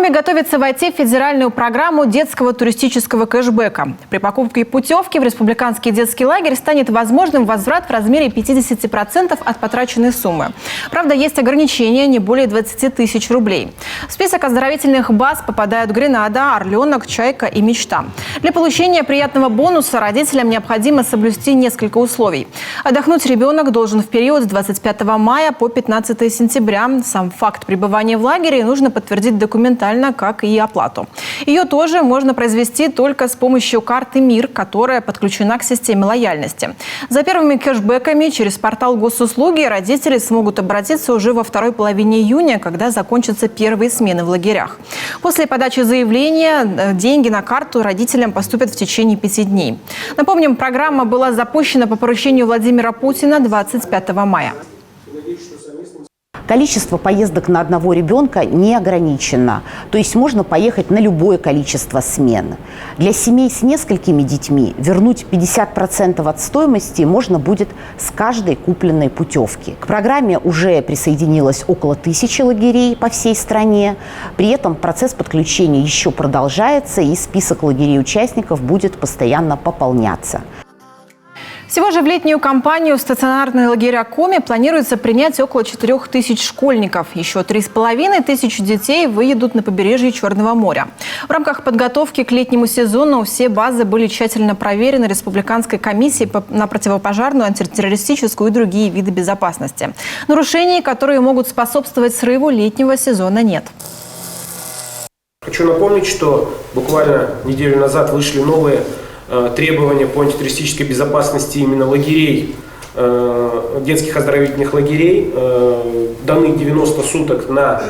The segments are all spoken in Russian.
Коми готовится войти в федеральную программу детского туристического кэшбэка. При покупке путевки в республиканский детский лагерь станет возможным возврат в размере 50% от потраченной суммы. Правда, есть ограничения не более 20 тысяч рублей. В список оздоровительных баз попадают Гренада, Орленок, Чайка и Мечта. Для получения приятного бонуса родителям необходимо соблюсти несколько условий. Отдохнуть ребенок должен в период с 25 мая по 15 сентября. Сам факт пребывания в лагере нужно подтвердить документально, как и оплату. Ее тоже можно произвести только с помощью карты МИР, которая подключена к системе лояльности. За первыми кэшбэками через портал госуслуги родители смогут обратиться уже во второй половине июня, когда закончатся первые смены в лагерях. После подачи заявления деньги на карту родителям поступят в течение 5 дней. Напомним, программа была запущена по поручению Владимира Путина 25 мая. Количество поездок на одного ребенка не ограничено. То есть можно поехать на любое количество смен. Для семей с несколькими детьми вернуть 50% от стоимости можно будет с каждой купленной путевки. К программе уже присоединилось около 1000 лагерей по всей стране. При этом процесс подключения еще продолжается, и список лагерей-участников будет постоянно пополняться. Всего же в летнюю кампанию стационарные лагеря Коми планируется принять около 4000 школьников. Еще 3500 детей выедут на побережье Черного моря. В рамках подготовки к летнему сезону все базы были тщательно проверены Республиканской комиссией на противопожарную, антитеррористическую и другие виды безопасности. Нарушений, которые могут способствовать срыву летнего сезона, нет. Хочу напомнить, что буквально неделю назад вышли новые требования по антитеррористической безопасности именно лагерей, детских оздоровительных лагерей. Даны 90 суток на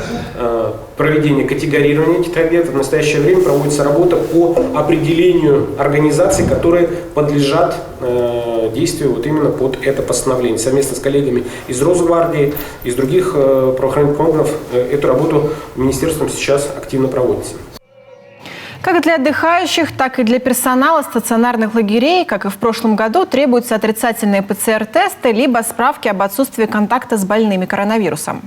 проведение категорирования этих объектов. В настоящее время проводится работа по определению организаций, которые подлежат действию вот именно под это постановление. Совместно с коллегами из Росгвардии, из других правоохранительных органов эту работу министерством сейчас активно проводится. Как для отдыхающих, так и для персонала стационарных лагерей, как и в прошлом году, требуются отрицательные ПЦР-тесты либо справки об отсутствии контакта с больными коронавирусом.